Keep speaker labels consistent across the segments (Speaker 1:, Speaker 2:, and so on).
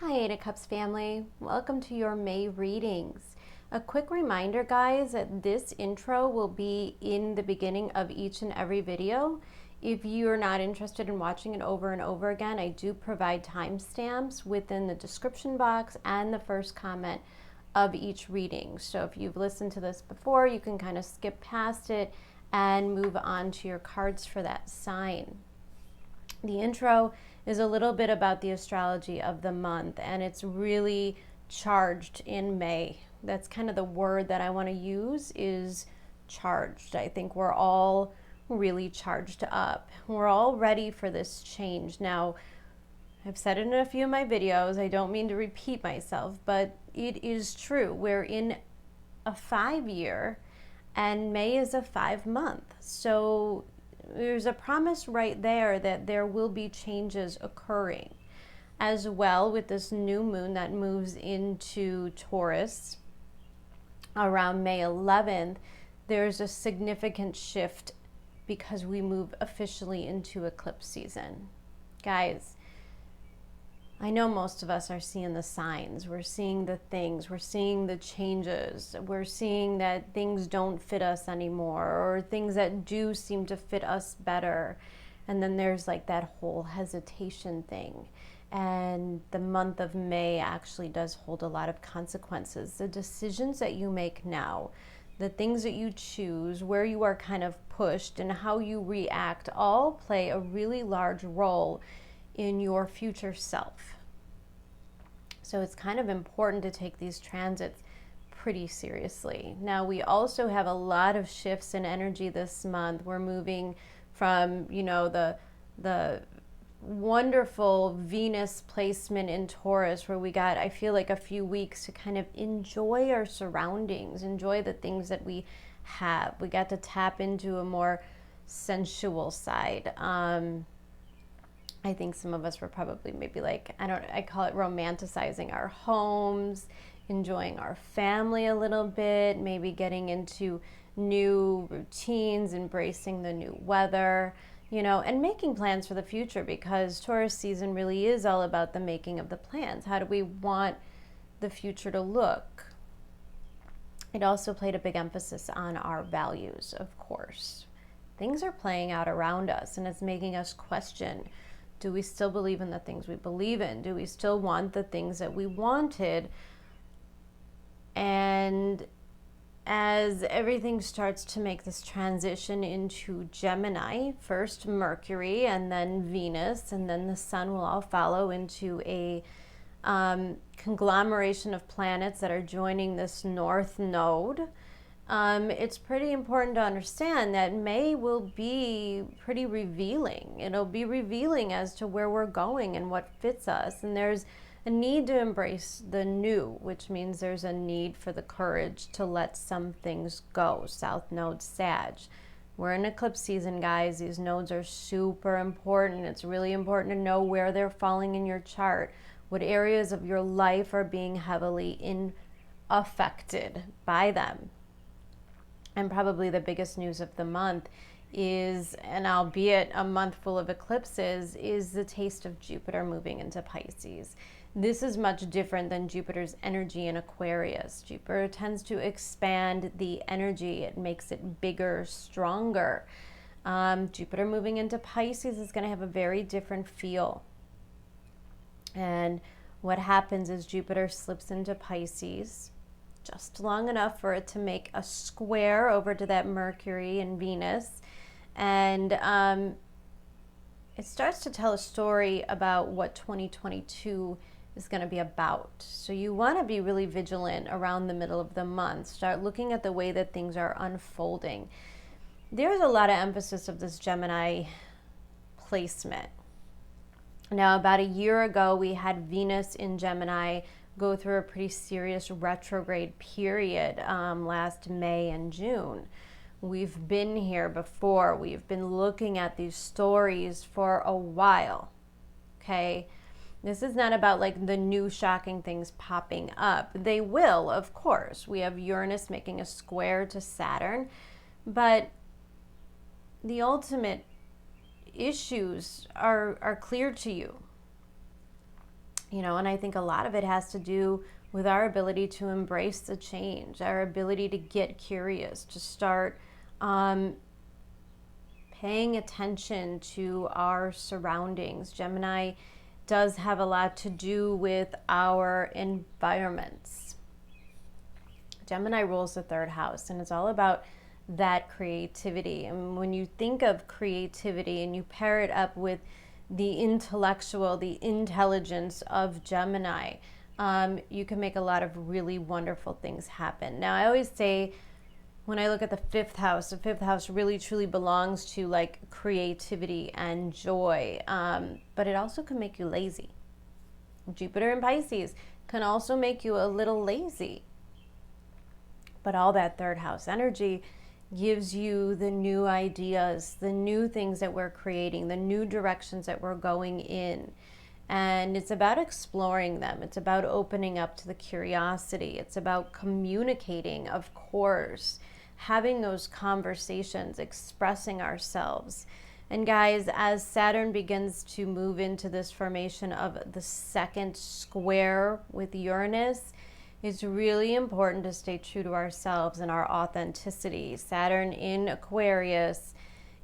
Speaker 1: Hi, Eight of Cups family. Welcome to your May readings. A quick reminder, guys, that this intro will be in the beginning of each and every video. If you're not interested in watching it over and over again, I do provide timestamps within the description box and the first comment of each reading. So if you've listened to this before, you can kind of skip past it and move on to your cards for that sign. The intro is a little bit about the astrology of the month, and it's really charged in May. That's kind of the word that I want to use, is charged. I think we're all really charged up. We're all ready for this change. Now, I've said it in a few of my videos. I don't mean to repeat myself, but it is true. We're in a 5-year, and May is a 5-month. So there's a promise right there that there will be changes occurring. As well, with this new moon that moves into Taurus around May 11th, there's a significant shift because we move officially into eclipse season. Guys, I know most of us are seeing the signs. We're seeing the things. We're seeing the changes. We're seeing that things don't fit us anymore, or things that do seem to fit us better. And then there's like that whole hesitation thing. And the month of May actually does hold a lot of consequences. The decisions that you make now, the things that you choose, where you are kind of pushed, and how you react all play a really large role in your future self. So it's kind of important to take these transits pretty seriously. Now, we also have a lot of shifts in energy this month. We're moving from, the wonderful Venus placement in Taurus, where we got, I feel like, a few weeks to kind of enjoy our surroundings, enjoy the things that we have. We got to tap into a more sensual side. I think some of us were probably maybe like, I call it romanticizing our homes, enjoying our family a little bit, maybe getting into new routines, embracing the new weather, and making plans for the future, because Taurus season really is all about the making of the plans. How do we want the future to look? It also played a big emphasis on our values, of course. Things are playing out around us, and it's making us question, do we still believe in the things we believe in? Do we still want the things that we wanted? And as everything starts to make this transition into Gemini, first Mercury and then Venus, and then the Sun will all follow into a conglomeration of planets that are joining this North Node. It's pretty important to understand that May will be pretty revealing. It'll be revealing as to where we're going and what fits us. And there's a need to embrace the new, which means there's a need for the courage to let some things go. South Node, Sag. We're in eclipse season, guys. These nodes are super important. It's really important to know where they're falling in your chart, what areas of your life are being heavily affected by them. And probably the biggest news of the month is, and albeit a month full of eclipses, is the taste of Jupiter moving into Pisces. This is much different than Jupiter's energy in Aquarius. Jupiter tends to expand the energy. It makes it bigger, stronger. Jupiter moving into Pisces is going to have a very different feel. And what happens is Jupiter slips into Pisces just long enough for it to make a square over to that Mercury and Venus. And it starts to tell a story about what 2022 is going to be about. So you want to be really vigilant around the middle of the month. Start looking at the way that things are unfolding. There's a lot of emphasis of this Gemini placement. Now, about a year ago, we had Venus in Gemini go through a pretty serious retrograde period last May and June. We've been here before. We've been looking at these stories for a while, okay? This is not about like the new shocking things popping up. They will, of course. We have Uranus making a square to Saturn, but the ultimate issues are clear to you. And I think a lot of it has to do with our ability to embrace the change, our ability to get curious, to start paying attention to our surroundings. Gemini does have a lot to do with our environments. Gemini rules the third house, and it's all about that creativity. And when you think of creativity and you pair it up with the intellectual, the intelligence of Gemini, you can make a lot of really wonderful things happen. Now, I always say, when I look at the fifth house really truly belongs to like creativity and joy, but it also can make you lazy. Jupiter in Pisces can also make you a little lazy. But all that third house energy gives you the new ideas, the new things that we're creating, the new directions that we're going in. And it's about exploring them. It's about opening up to the curiosity. It's about communicating, of course, having those conversations, expressing ourselves. And guys, as Saturn begins to move into this formation of the second square with Uranus, it's really important to stay true to ourselves and our authenticity. Saturn in Aquarius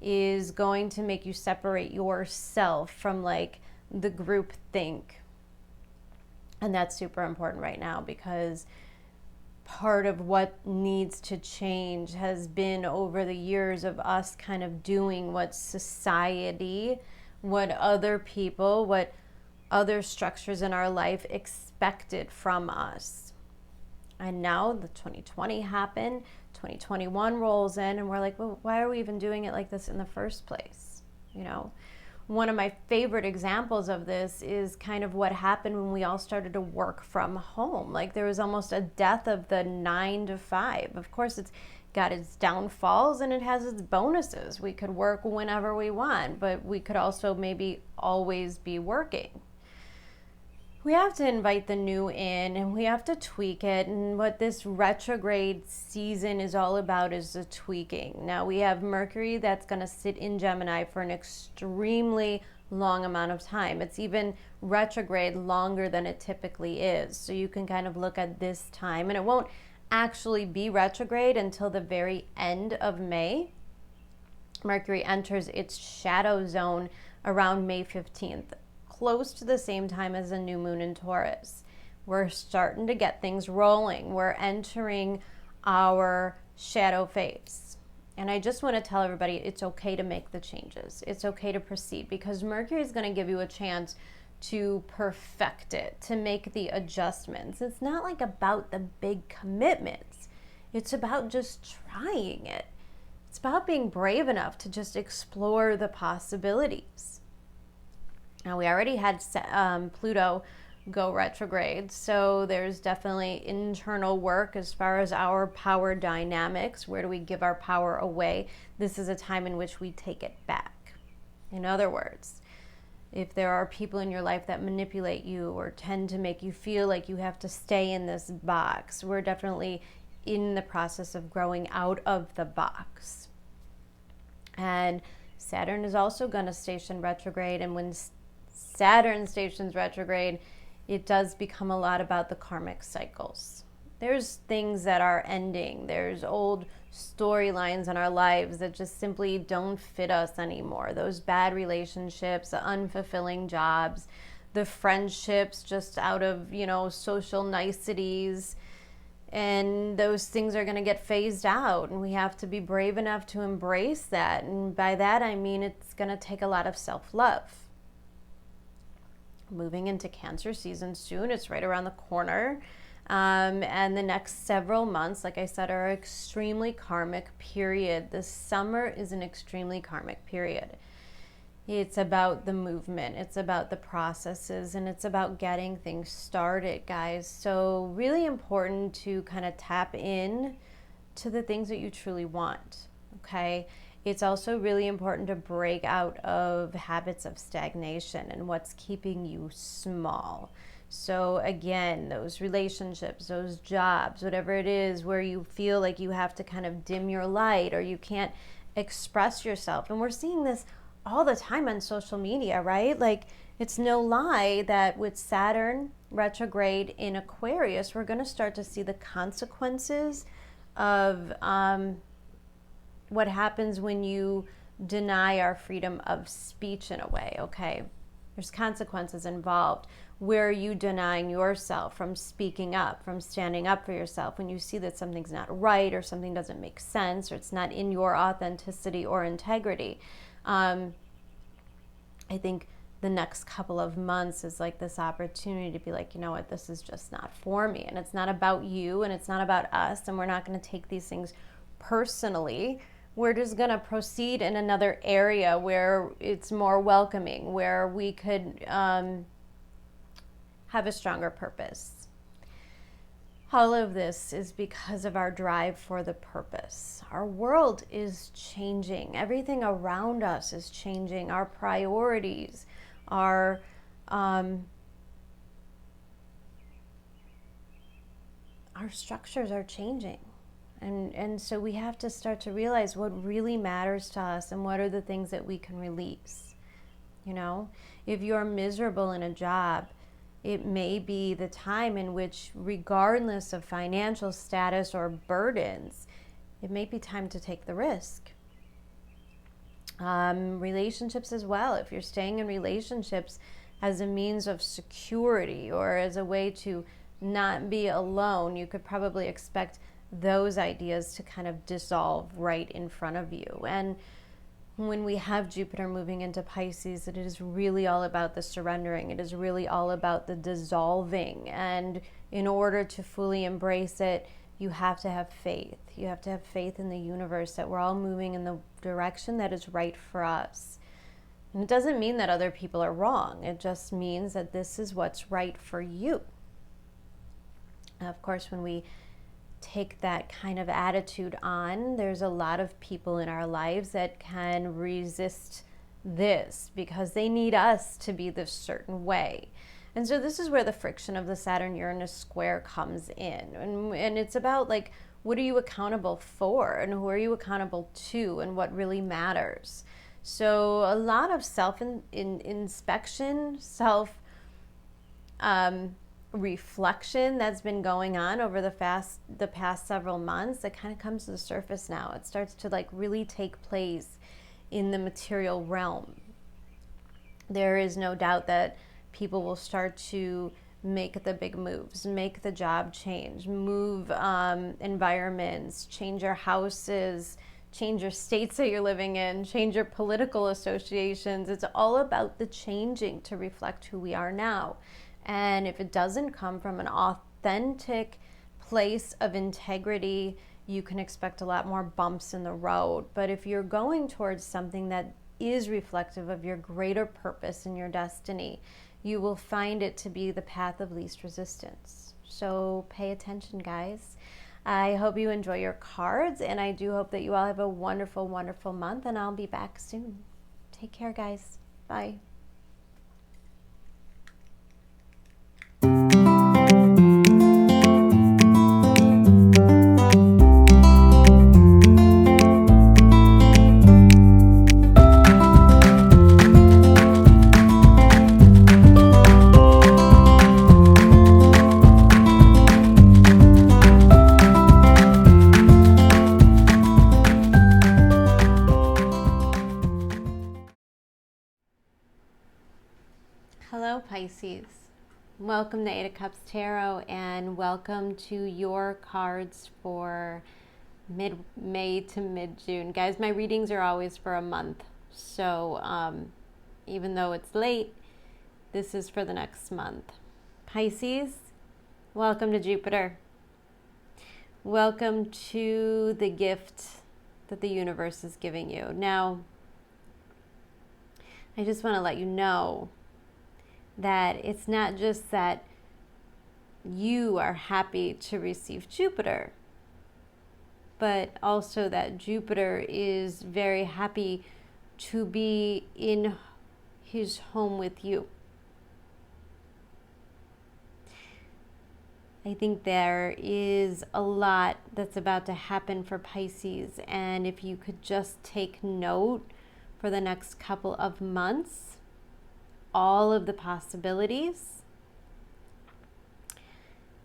Speaker 1: is going to make you separate yourself from like the group think. And that's super important right now, because part of what needs to change has been over the years of us kind of doing what society, what other people, what other structures in our life expected from us. And now the 2020 happened, 2021 rolls in, and we're like, well, why are we even doing it like this in the first place? One of my favorite examples of this is kind of what happened when we all started to work from home. Like, there was almost a death of the 9 to 5. Of course, it's got its downfalls and it has its bonuses. We could work whenever we want, but we could also maybe always be working. We have to invite the new in, and we have to tweak it. And what this retrograde season is all about is the tweaking. Now, we have Mercury that's going to sit in Gemini for an extremely long amount of time. It's even retrograde longer than it typically is. So you can kind of look at this time, and it won't actually be retrograde until the very end of May. Mercury enters its shadow zone around May 15th. Close to the same time as a new moon in Taurus. We're starting to get things rolling. We're entering our shadow phase. And I just want to tell everybody it's okay to make the changes. It's okay to proceed, because Mercury is going to give you a chance to perfect it, to make the adjustments. It's not like about the big commitments. It's about just trying it. It's about being brave enough to just explore the possibilities. Now, we already had Pluto go retrograde, so there's definitely internal work as far as our power dynamics. Where do we give our power away? This is a time in which we take it back. In other words, if there are people in your life that manipulate you or tend to make you feel like you have to stay in this box, we're definitely in the process of growing out of the box. And Saturn is also going to station retrograde, and when Saturn stations retrograde, it does become a lot about the karmic cycles. There's things that are ending. There's old storylines in our lives that just simply don't fit us anymore. Those bad relationships, the unfulfilling jobs, the friendships just out of, social niceties. And those things are going to get phased out, and we have to be brave enough to embrace that. And by that, I mean it's going to take a lot of self-love. Moving into Cancer season soon. It's right around the corner. And the next several months, like I said, are an extremely karmic period. The summer is an extremely karmic period. It's about the movement. It's about the processes, and it's about getting things started, guys. So really important to kind of tap in to the things that you truly want, okay? It's also really important to break out of habits of stagnation and what's keeping you small. So again, those relationships, those jobs, whatever it is where you feel like you have to kind of dim your light or you can't express yourself. And we're seeing this all the time on social media, right? Like, It's no lie that with Saturn retrograde in Aquarius, we're going to start to see the consequences of what happens when you deny our freedom of speech in a way, okay? There's consequences involved. Where are you denying yourself from speaking up, from standing up for yourself when you see that something's not right or something doesn't make sense or it's not in your authenticity or integrity? I think the next couple of months is like this opportunity to be like, you know what, this is just not for me. And it's not about you and it's not about us. And we're not going to take these things personally. We're just going to proceed in another area where it's more welcoming, where we could have a stronger purpose. All of this is because of our drive for the purpose. Our world is changing. Everything around us is changing. Our priorities, our structures are changing. And so we have to start to realize what really matters to us and what are the things that we can release. You know, if you're miserable in a job, it may be the time in which, regardless of financial status or burdens, it may be time to take the risk. Relationships as well. If you're staying in relationships as a means of security or as a way to not be alone, you could probably expect those ideas to kind of dissolve right in front of you. And when we have Jupiter moving into Pisces, it is really all about the surrendering. It is really all about the dissolving. And in order to fully embrace it, you have to have faith. You have to have faith in the universe that we're all moving in the direction that is right for us. And it doesn't mean that other people are wrong. It just means that this is what's right for you. Of course, when we take that kind of attitude on, there's a lot of people in our lives that can resist this because they need us to be this certain way. And so this is where the friction of the Saturn-Uranus square comes in. And it's about, like, what are you accountable for and who are you accountable to and what really matters. So a lot of self-inspection, reflection that's been going on over the past several months that kind of comes to the surface now. It starts to like really take place in the material realm. There is no doubt that people will start to make the big moves, make the job change, move environments, change your houses, change your states that you're living in, change your political associations. It's all about the changing to reflect who we are now. And if it doesn't come from an authentic place of integrity, you can expect a lot more bumps in the road. But if you're going towards something that is reflective of your greater purpose and your destiny, you will find it to be the path of least resistance. So pay attention, guys. I hope you enjoy your cards, and I do hope that you all have a wonderful, wonderful month, and I'll be back soon. Take care, guys. Bye. Hello, Pisces. Welcome to Eight of Cups Tarot, and welcome to your cards for mid-May to mid-June. Guys, my readings are always for a month, so even though it's late, this is for the next month. Pisces, welcome to Jupiter. Welcome to the gift that the universe is giving you. Now, I just want to let you know that it's not just that you are happy to receive Jupiter, but also that Jupiter is very happy to be in his home with you. I think there is a lot that's about to happen for Pisces, and if you could just take note for the next couple of months, all of the possibilities.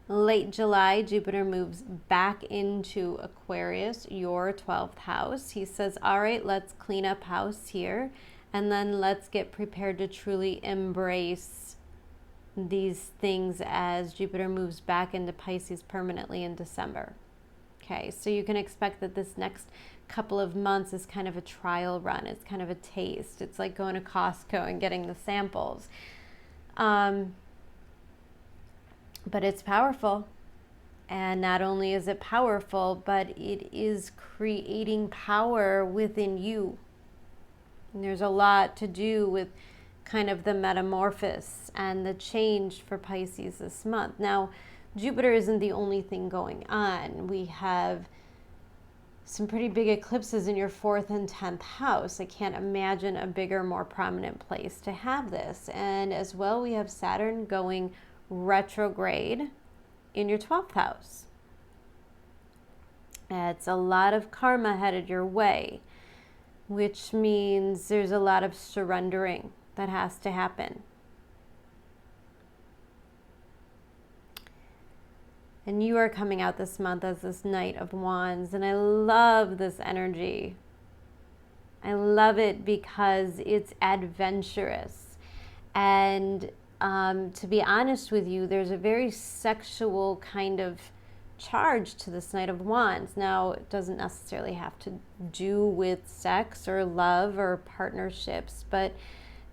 Speaker 1: Late July, Jupiter moves back into Aquarius, your 12th house. He says, all right, let's clean up house here, and then let's get prepared to truly embrace these things as Jupiter moves back into Pisces permanently in December. Okay, so you can expect that this next couple of months is kind of a trial run. It's kind of a taste. It's like going to Costco and getting the samples. But it's powerful. And not only is it powerful, but it is creating power within you. And there's a lot to do with kind of the metamorphosis and the change for Pisces this month. Now, Jupiter isn't the only thing going on. We have some pretty big eclipses in your 4th and 10th house. I can't imagine a bigger, more prominent place to have this. And as well, we have Saturn going retrograde in your 12th house. It's a lot of karma headed your way, which means there's a lot of surrendering that has to happen. And you are coming out this month as this Knight of Wands, and I love this energy. I love it because it's adventurous. And to be honest with you, there's a very sexual kind of charge to this Knight of Wands. Now, it doesn't necessarily have to do with sex or love or partnerships, but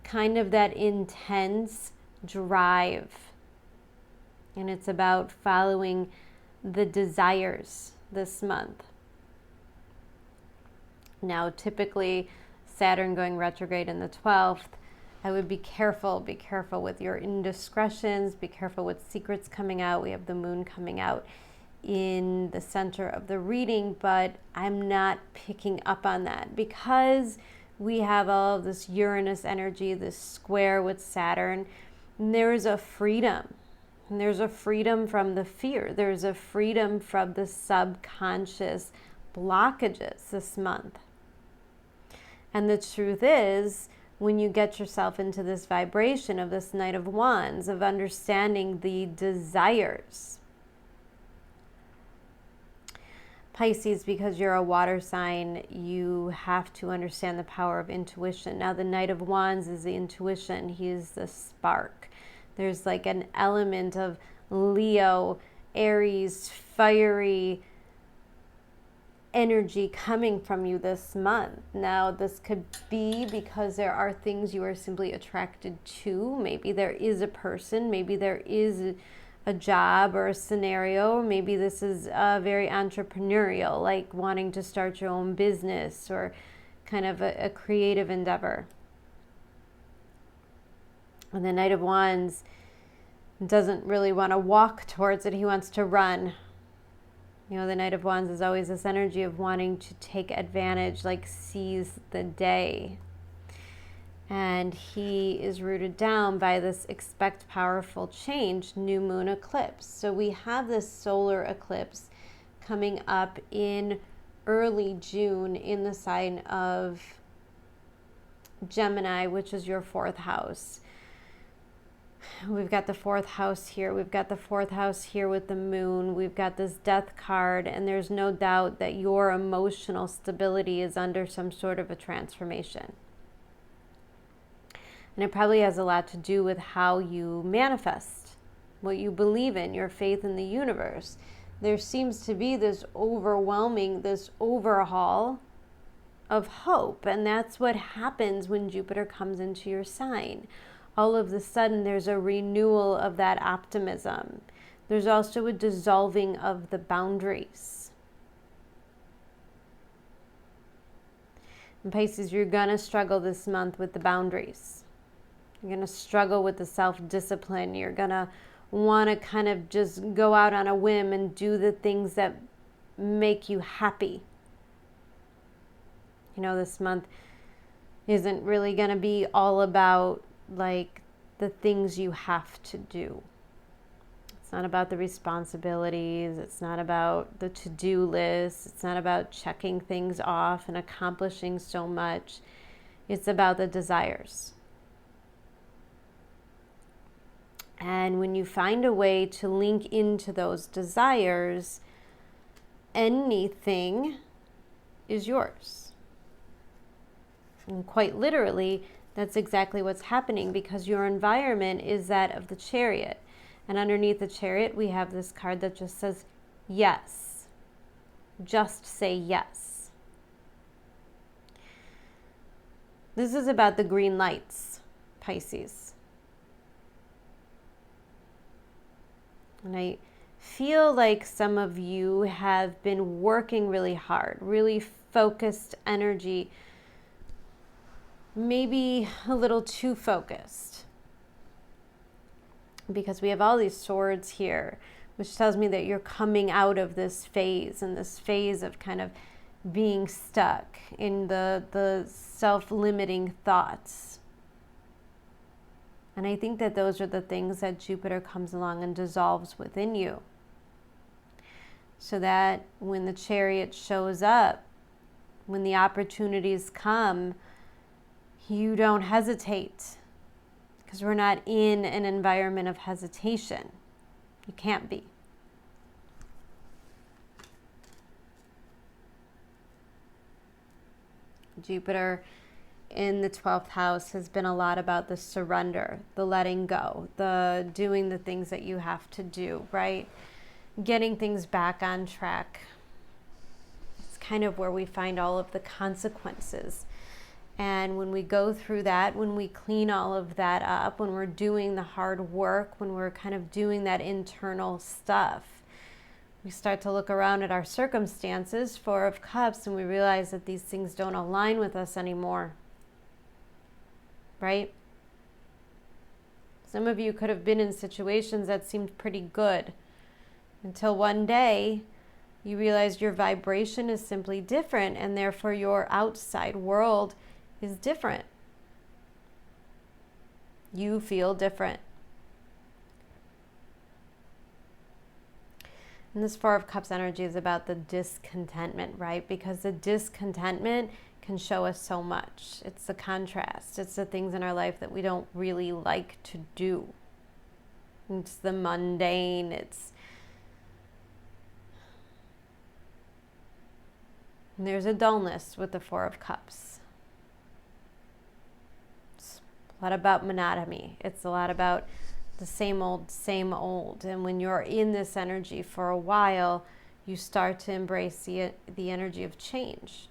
Speaker 1: kind of that intense drive. And it's about following the desires this month. Now, typically, Saturn going retrograde in the 12th, I would be careful with your indiscretions, be careful with secrets coming out. We have the moon coming out in the center of the reading, but I'm not picking up on that because we have all of this Uranus energy, this square with Saturn. And there's a freedom. And there's a freedom from the fear. There's a freedom from the subconscious blockages this month. And the truth is, when you get yourself into this vibration of this Knight of Wands, of understanding the desires. Pisces, because you're a water sign, you have to understand the power of intuition. Now, the Knight of Wands is the intuition. He is the spark. There's like an element of Leo, Aries, fiery energy coming from you this month. Now, this could be because there are things you are simply attracted to. Maybe there is a person, maybe there is a job or a scenario. Maybe this is very entrepreneurial, like wanting to start your own business or kind of a creative endeavor. And the Knight of Wands doesn't really want to walk towards it. He wants to run. You know, the Knight of Wands is always this energy of wanting to take advantage, like seize the day. And he is rooted down by this expect powerful change, new moon eclipse. So we have this solar eclipse coming up in early June in the sign of Gemini, which is your 4th house. We've got the 4th house here. We've got the 4th house here with the moon. We've got this death card, and there's no doubt that your emotional stability is under some sort of a transformation. And it probably has a lot to do with how you manifest, what you believe in, your faith in the universe. There seems to be this overwhelming, this overhaul of hope, and that's what happens when Jupiter comes into your sign. All of a sudden, there's a renewal of that optimism. There's also a dissolving of the boundaries. In Pisces, you're going to struggle this month with the boundaries. You're going to struggle with the self-discipline. You're going to want to kind of just go out on a whim and do the things that make you happy. You know, this month isn't really going to be all about like the things you have to do. It's not about the responsibilities. It's not about the to-do list. It's not about checking things off and accomplishing so much. It's about the desires. And when you find a way to link into those desires, anything is yours. And quite literally, that's exactly what's happening, because your environment is that of the Chariot. And underneath the Chariot, we have this card that just says, yes. Just say yes. This is about the green lights, Pisces. And I feel like some of you have been working really hard, really focused energy, maybe a little too focused, because we have all these swords here, which tells me that you're coming out of this phase, and this phase of kind of being stuck in the self-limiting thoughts. And I think that those are the things that Jupiter comes along and dissolves within you, so that when the Chariot shows up, when the opportunities come, you don't hesitate, because we're not in an environment of hesitation. You can't be. Jupiter in the 12th house has been a lot about the surrender, the letting go, the doing the things that you have to do, right? Getting things back on track. It's kind of where we find all of the consequences. And when we go through that, when we clean all of that up, when we're doing the hard work, when we're kind of doing that internal stuff, we start to look around at our circumstances, Four of Cups, and we realize that these things don't align with us anymore. Right? Some of you could have been in situations that seemed pretty good, until one day you realize your vibration is simply different, and therefore your outside world is different. You feel different. And this Four of Cups energy is about the discontentment, right? Because the discontentment can show us so much. It's the contrast. It's the things in our life that we don't really like to do. It's the mundane. And there's a dullness with the Four of Cups. It's a lot about monotony. It's a lot about the same old, same old. And when you're in this energy for a while, you start to embrace the energy of change.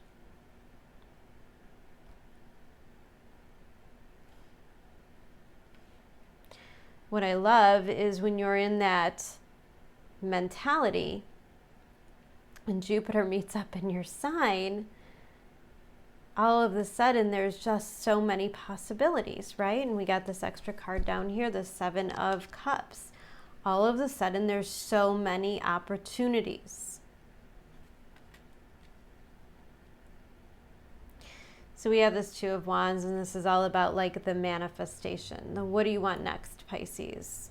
Speaker 1: What I love is when you're in that mentality and Jupiter meets up in your sign, all of a sudden there's just so many possibilities, right? And we got this extra card down here, the Seven of Cups. All of a sudden there's so many opportunities. So we have this Two of Wands, and this is all about like the manifestation. The what do you want next, Pisces?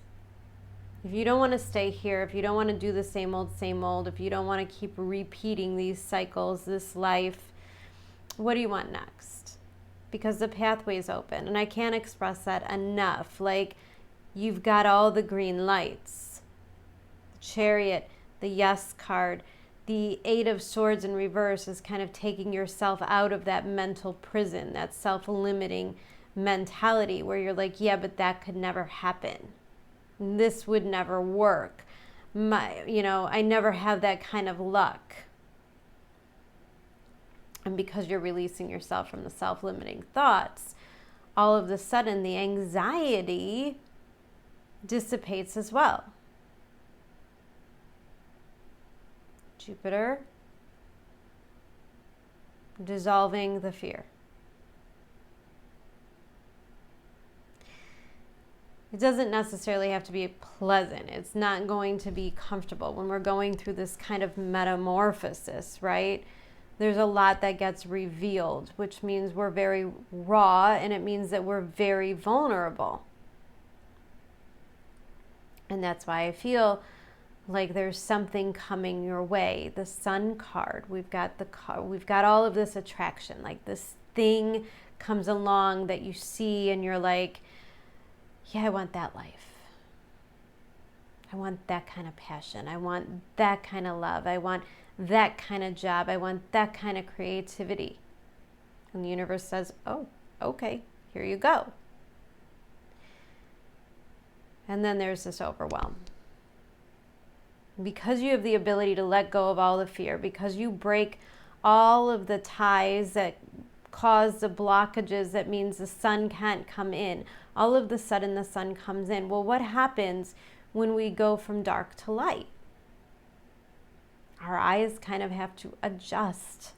Speaker 1: If you don't want to stay here, if you don't want to do the same old, if you don't want to keep repeating these cycles, this life, what do you want next? Because the pathway is open, and I can't express that enough. Like, you've got all the green lights. The Chariot, the Yes card, the Eight of Swords in reverse is kind of taking yourself out of that mental prison, that self-limiting mentality where you're like, yeah, but that could never happen. This would never work. I never have that kind of luck. And because you're releasing yourself from the self-limiting thoughts, all of a sudden the anxiety dissipates as well. Jupiter dissolving the fear. It doesn't necessarily have to be pleasant. It's not going to be comfortable when we're going through this kind of metamorphosis, right? There's a lot that gets revealed, which means we're very raw, and it means that we're very vulnerable. And that's why I feel like there's something coming your way. The Sun card, we've got all of this attraction, like this thing comes along that you see and you're like, yeah, I want that life. I want that kind of passion. I want that kind of love. I want that kind of job. I want that kind of creativity. And the universe says, oh, okay, here you go. And then there's this overwhelm. Because you have the ability to let go of all the fear, because you break all of the ties that cause the blockages that means the sun can't come in, all of the sudden the sun comes in. Well, what happens when we go from dark to light? Our eyes kind of have to adjust.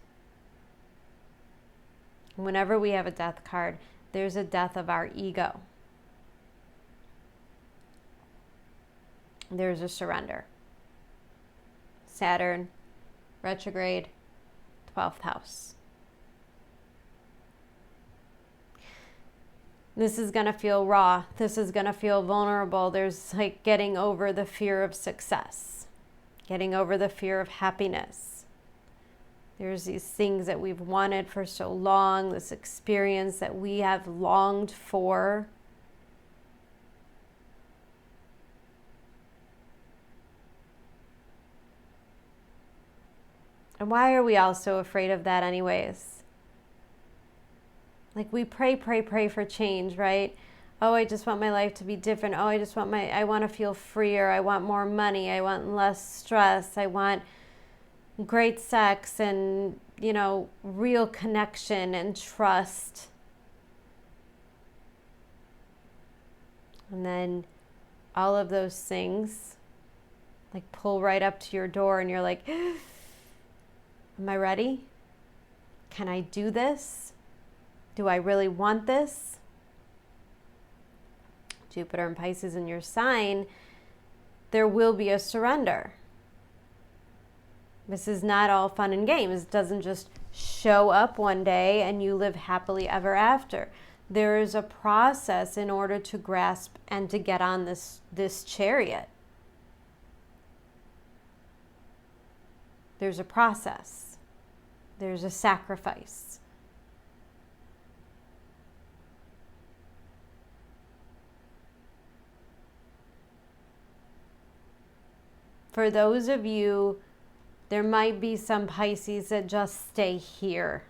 Speaker 1: Whenever we have a death card, there's a death of our ego. There's a surrender. Saturn Retrograde, 12th house. This is going to feel raw. This is going to feel vulnerable. There's like getting over the fear of success, getting over the fear of happiness. There's these things that we've wanted for so long, this experience that we have longed for. And why are we all so afraid of that anyways? Like we pray for change, right? Oh, I just want my life to be different. Oh, I want to feel freer. I want more money. I want less stress. I want great sex and, real connection and trust. And then all of those things like pull right up to your door and you're like, am I ready? Can I do this? Do I really want this? Jupiter and Pisces in your sign, there will be a surrender. This is not all fun and games. It doesn't just show up one day and you live happily ever after. There is a process in order to grasp and to get on this chariot. There's a process. There's a sacrifice. For those of you, there might be some Pisces that just stay here.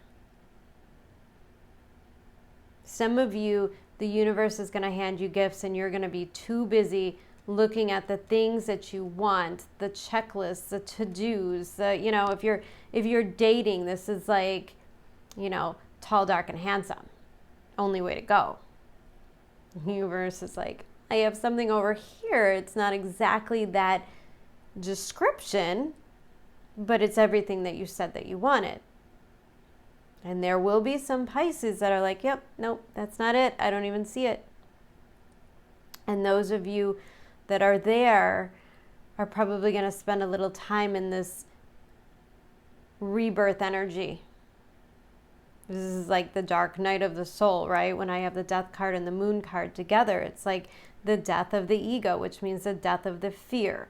Speaker 1: Some of you, the universe is going to hand you gifts and you're going to be too busy looking at the things that you want, the checklists, the to-dos, if you're dating, this is like, tall, dark, and handsome. Only way to go. The universe is like, I have something over here. It's not exactly that description, but it's everything that you said that you wanted. And there will be some Pisces that are like, yep, nope, that's not it. I don't even see it. And those of you that are there are probably going to spend a little time in this rebirth energy. This is like the dark night of the soul, right? When I have the death card and the moon card together, it's like the death of the ego, which means the death of the fear.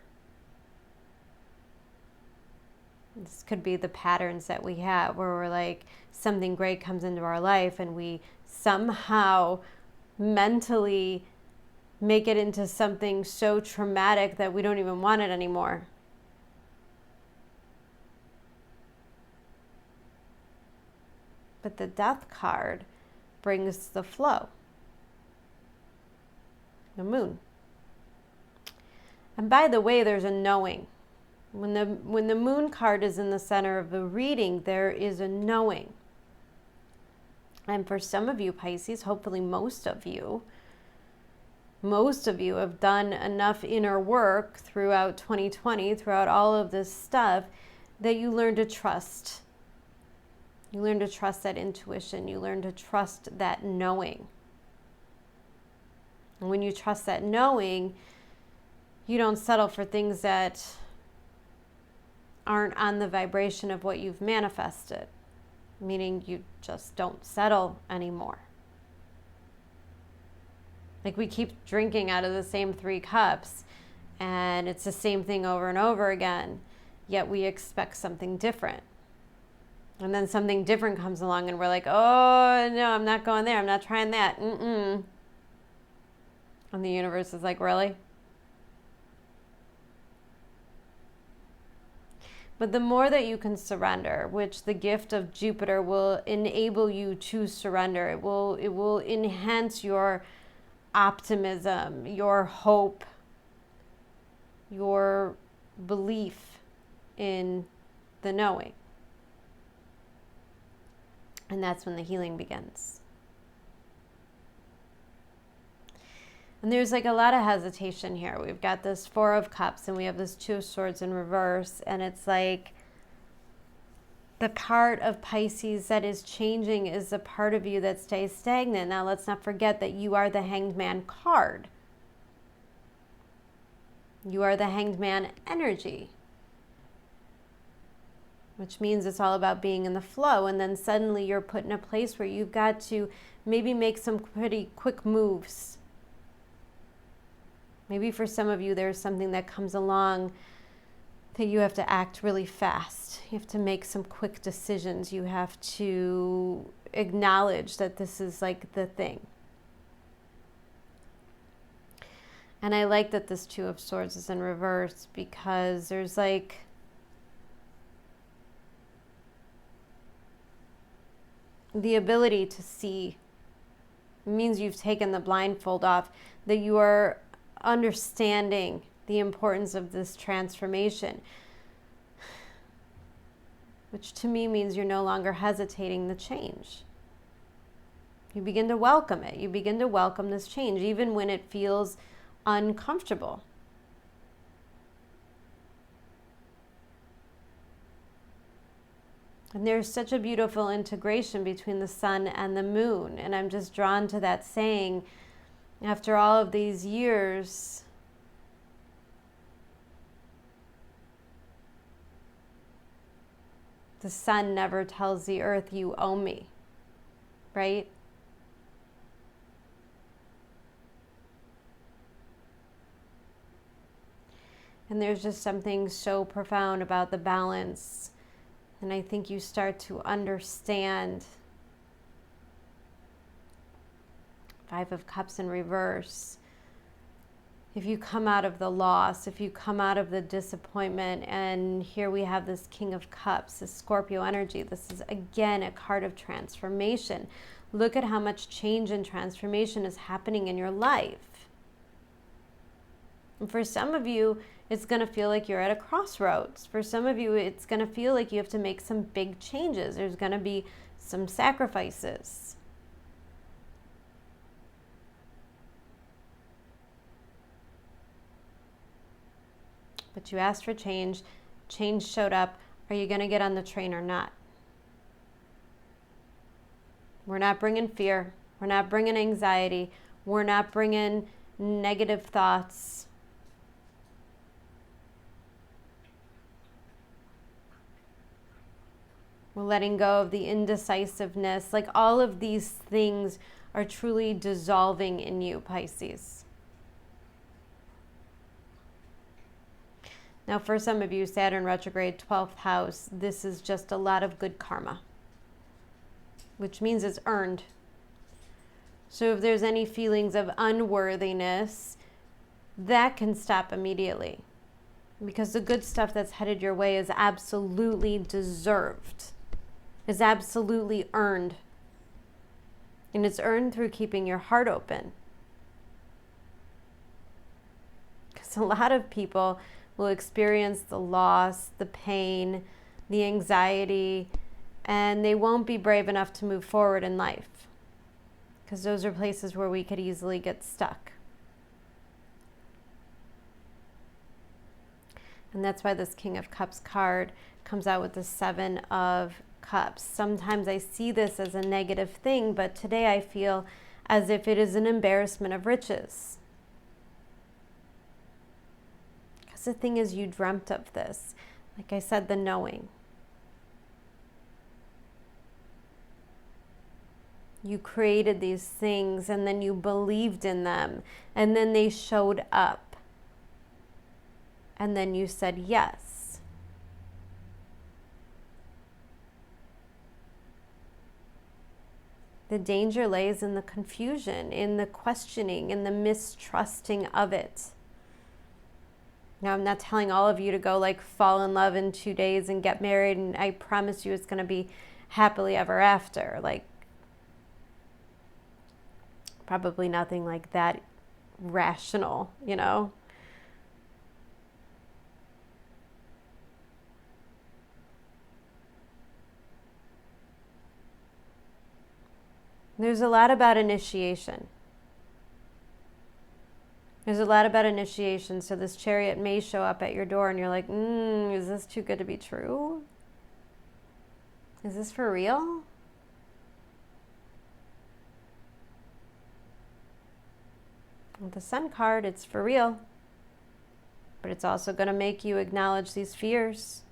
Speaker 1: This could be the patterns that we have where we're like, something great comes into our life and we somehow mentally make it into something so traumatic that we don't even want it anymore. But the death card brings the flow. The moon. And by the way, there's a knowing. When the moon card is in the center of the reading, there is a knowing. And for some of you Pisces, hopefully most of you have done enough inner work throughout 2020, throughout all of this stuff, that you learn to trust. You learn to trust that intuition. You learn to trust that knowing. And when you trust that knowing, you don't settle for things that aren't on the vibration of what you've manifested, meaning you just don't settle anymore. Like we keep drinking out of the same 3 cups and it's the same thing over and over again, yet we expect something different. And then something different comes along and we're like, oh no, I'm not going there. I'm not trying that. And the universe is like, really? But the more that you can surrender, which the gift of Jupiter will enable you to surrender, it will enhance your optimism, your hope, your belief in the knowing. And that's when the healing begins. And there's like a lot of hesitation here. We've got this Four of Cups and we have this Two of Swords in reverse. And it's like the part of Pisces that is changing is the part of you that stays stagnant. Now, let's not forget that you are the Hanged Man card. You are the Hanged Man energy, which means it's all about being in the flow. And then suddenly you're put in a place where you've got to maybe make some pretty quick moves. Maybe for some of you, there's something that comes along that you have to act really fast. You have to make some quick decisions. You have to acknowledge that this is like the thing. And I like that this Two of Swords is in reverse because there's like the ability to see. It means you've taken the blindfold off, that you are understanding the importance of this transformation, which to me means you're no longer hesitating the change. You begin to welcome it. You begin to welcome this change, even when it feels uncomfortable. And there's such a beautiful integration between the sun and the moon. And I'm just drawn to that saying, after all of these years, the sun never tells the earth, you owe me, right? And there's just something so profound about the balance. And I think you start to understand. Five of Cups in reverse. If you come out of the loss, if you come out of the disappointment, and here we have this King of Cups, this Scorpio energy. This is, again, a card of transformation. Look at how much change and transformation is happening in your life. And for some of you, it's going to feel like you're at a crossroads. For some of you, it's going to feel like you have to make some big changes. There's going to be some sacrifices. But you asked for change. Change showed up. Are you going to get on the train or not? We're not bringing fear. We're not bringing anxiety. We're not bringing negative thoughts. We're letting go of the indecisiveness. Like, all of these things are truly dissolving in you, Pisces. Now, for some of you, Saturn retrograde, 12th house, this is just a lot of good karma, which means it's earned. So if there's any feelings of unworthiness, that can stop immediately, because the good stuff that's headed your way is absolutely deserved, is absolutely earned. And it's earned through keeping your heart open. Because a lot of people will experience the loss, the pain, the anxiety, and they won't be brave enough to move forward in life, because those are places where we could easily get stuck. And that's why this King of Cups card comes out with the Seven of Cups. Sometimes I see this as a negative thing, but today I feel as if it is an embarrassment of riches. The thing is, you dreamt of this. Like I said, the knowing. You created these things and then you believed in them, and then they showed up. And then you said yes. The danger lays in the confusion, in the questioning, in the mistrusting of it. Now, I'm not telling all of you to go like fall in love in 2 days and get married, and I promise you it's going to be happily ever after. Like, probably nothing like that rational, you know? There's a lot about initiation. There's a lot about initiation. So this chariot may show up at your door and you're like, is this too good to be true? Is this for real? With the Sun card, it's for real. But it's also going to make you acknowledge these fears.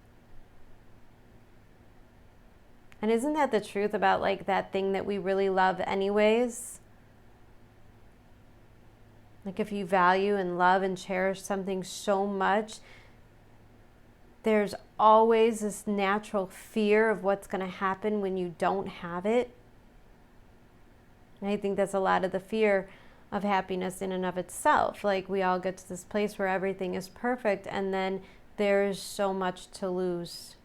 Speaker 1: And isn't that the truth about like that thing that we really love anyways? Like if you value and love and cherish something so much, there's always this natural fear of what's going to happen when you don't have it. And I think that's a lot of the fear of happiness in and of itself. Like we all get to this place where everything is perfect and then there's so much to lose.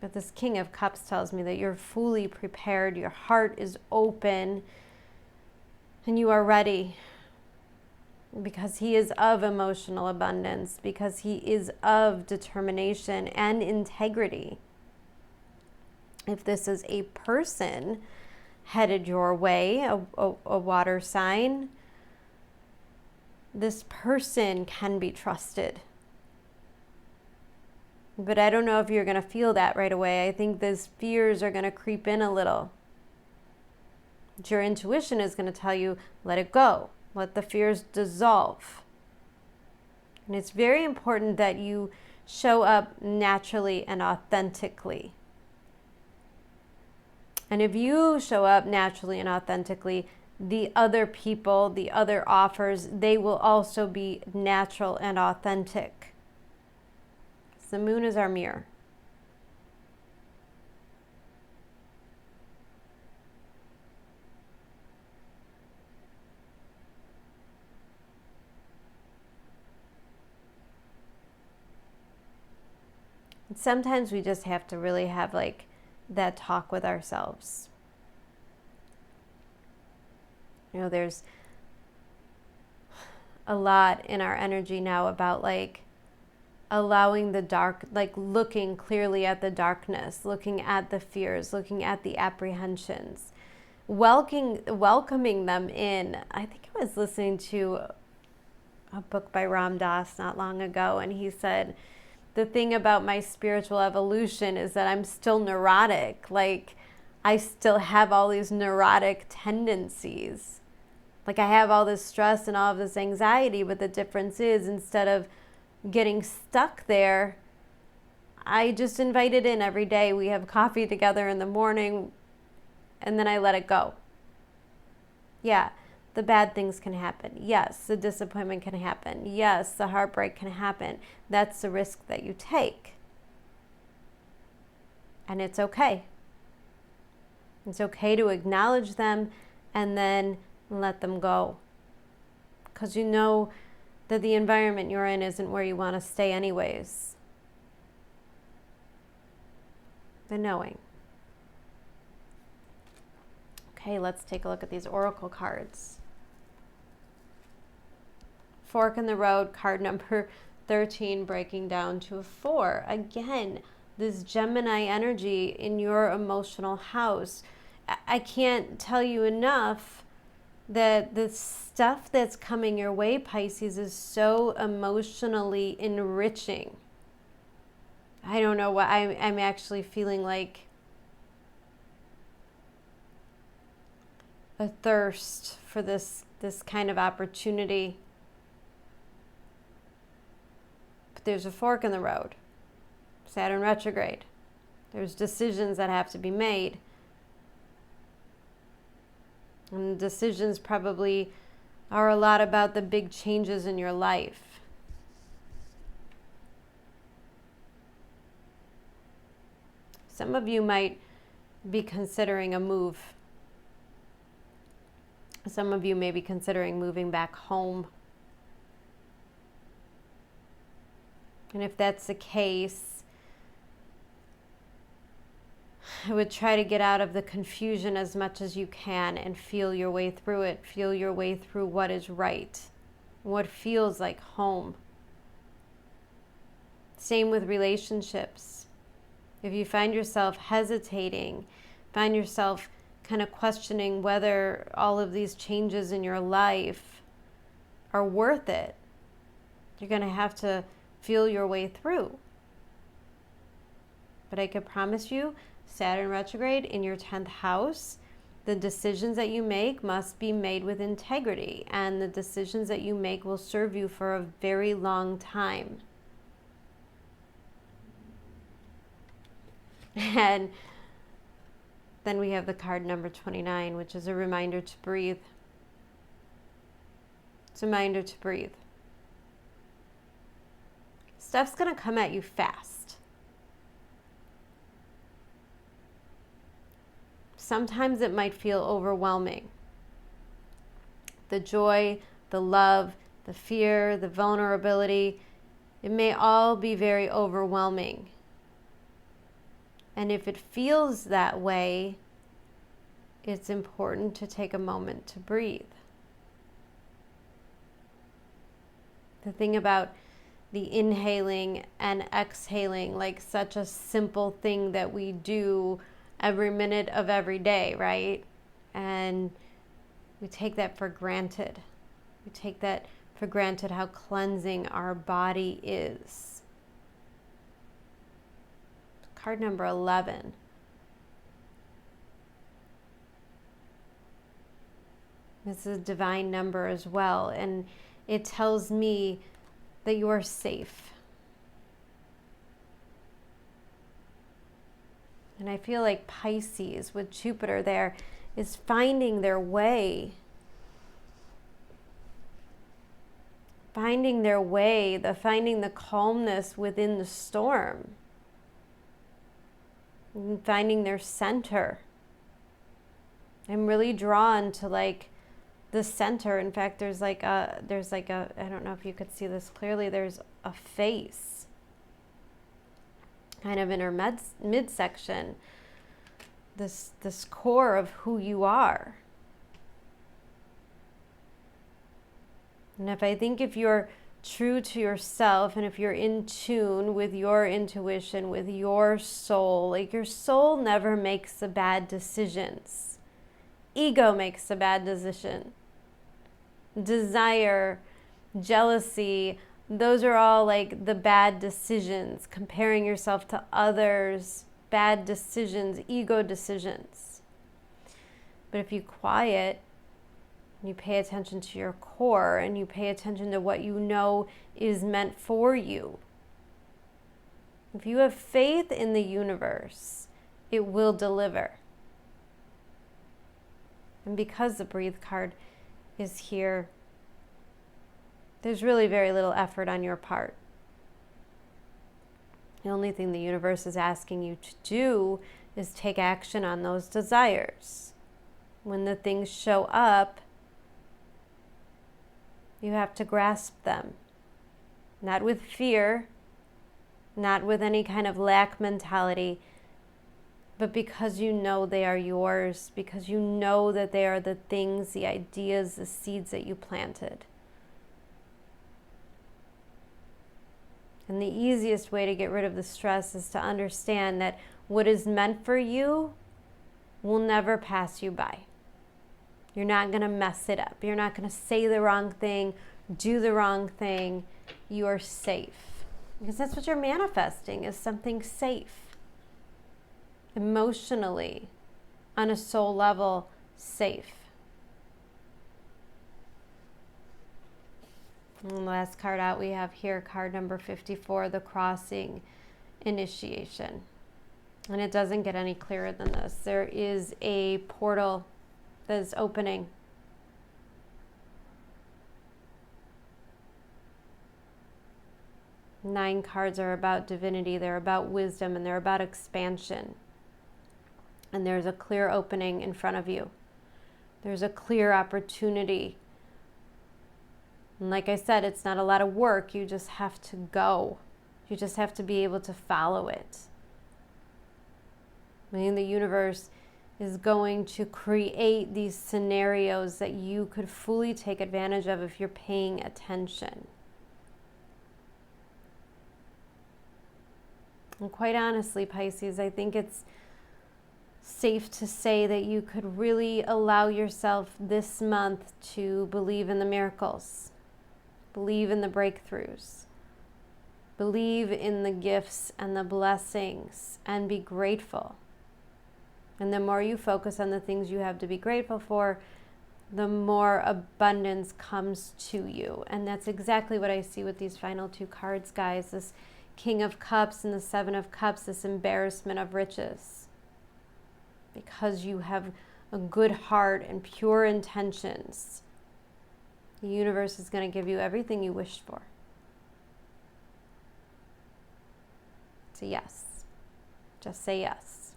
Speaker 1: But this King of Cups tells me that you're fully prepared, your heart is open, and you are ready. Because he is of emotional abundance, because he is of determination and integrity. If this is a person headed your way, a water sign, this person can be trusted. But I don't know if you're going to feel that right away. I think those fears are going to creep in a little. But your intuition is going to tell you, let it go. Let the fears dissolve. And it's very important that you show up naturally and authentically. And if you show up naturally and authentically, the other people, the other offers, they will also be natural and authentic. The moon is our mirror. And sometimes we just have to really have like that talk with ourselves. You know, there's a lot in our energy now about like allowing the dark, like looking clearly at the darkness, looking at the fears, looking at the apprehensions, welcoming them in. I think I was listening to a book by Ram Dass not long ago, and he said, the thing about my spiritual evolution is that I'm still neurotic. Like, I still have all these neurotic tendencies. Like, I have all this stress and all of this anxiety, but the difference is instead of getting stuck there, I just invite it in every day. We have coffee together in the morning, and then I let it go. Yeah, the bad things can happen. Yes, the disappointment can happen. Yes, the heartbreak can happen. That's the risk that you take. And it's okay. It's okay to acknowledge them and then let them go. Because you know that the environment you're in isn't where you want to stay anyways. The knowing. Okay, let's take a look at these oracle cards. Fork in the road, card number 13, breaking down to a 4. Again, this Gemini energy in your emotional house. I can't tell you enough that the stuff that's coming your way, Pisces, is so emotionally enriching. I don't know what I'm actually feeling like a thirst for this kind of opportunity. But there's a fork in the road. Saturn Retrograde. There's decisions that have to be made. And decisions probably are a lot about the big changes in your life. Some of you might be considering a move. Some of you may be considering moving back home. And if that's the case, I would try to get out of the confusion as much as you can and feel your way through it. Feel your way through what is right, what feels like home. Same with relationships. If you find yourself hesitating, find yourself kind of questioning whether all of these changes in your life are worth it, you're going to have to feel your way through. But I can promise you, Saturn retrograde in your 10th house, the decisions that you make must be made with integrity, and the decisions that you make will serve you for a very long time. And then we have the card number 29, which is a reminder to breathe. It's a reminder to breathe. Stuff's going to come at you fast. Sometimes it might feel overwhelming. The joy, the love, the fear, the vulnerability, it may all be very overwhelming. And if it feels that way, it's important to take a moment to breathe. The thing about the inhaling and exhaling, like such a simple thing that we do every minute of every day, right? And we take that for granted. We take that for granted, how cleansing our body is. Card number 11. This is a divine number as well, and it tells me that you are safe. And I feel like Pisces with Jupiter there is finding their way. Finding their way, finding the calmness within the storm. And finding their center. I'm really drawn to like the center. In fact, there's like a, I don't know if you could see this clearly, there's a face kind of in her midsection, this core of who you are. And if you're true to yourself, and if you're in tune with your intuition, with your soul, like your soul never makes the bad decisions. Ego makes the bad decision. Desire, jealousy, those are all like the bad decisions. Comparing yourself to others, bad decisions, ego decisions. But if you quiet, you pay attention to your core, and you pay attention to what you know is meant for you. If you have faith in the universe, it will deliver. And because the breathe card is here, there's really very little effort on your part. The only thing the universe is asking you to do is take action on those desires. When the things show up, you have to grasp them. Not with fear, not with any kind of lack mentality, but because you know they are yours, because you know that they are the things, the ideas, the seeds that you planted. And the easiest way to get rid of the stress is to understand that what is meant for you will never pass you by. You're not going to mess it up. You're not going to say the wrong thing, do the wrong thing. You are safe. Because that's what you're manifesting, is something safe. Emotionally, on a soul level, safe. And the last card out we have here, card number 54, the crossing initiation. And it doesn't get any clearer than this. There is a portal that is opening. Nine cards are about divinity, they're about wisdom, and they're about expansion. And there's a clear opening in front of you. There's a clear opportunity. And like I said, it's not a lot of work. You just have to go. You just have to be able to follow it. I mean, the universe is going to create these scenarios that you could fully take advantage of if you're paying attention. And quite honestly, Pisces, I think it's safe to say that you could really allow yourself this month to believe in the miracles, believe in the breakthroughs, believe in the gifts and the blessings, and be grateful. And the more you focus on the things you have to be grateful for, the more abundance comes to you. And that's exactly what I see with these final two cards, guys. This King of Cups and the Seven of Cups, this embarrassment of riches. Because you have a good heart and pure intentions, the universe is going to give you everything you wished for. So yes. Just say yes.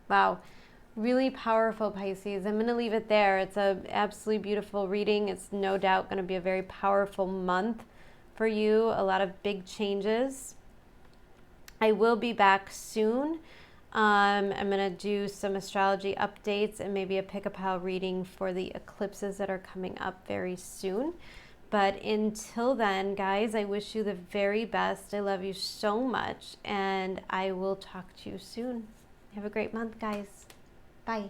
Speaker 1: Wow. Really powerful, Pisces. I'm going to leave it there. It's an absolutely beautiful reading. It's no doubt going to be a very powerful month for you. A lot of big changes. I will be back soon. I'm going to do some astrology updates and maybe a pick-a-pal reading for the eclipses that are coming up very soon. But until then, guys, I wish you the very best. I love you so much, and I will talk to you soon. Have a great month, guys. Bye.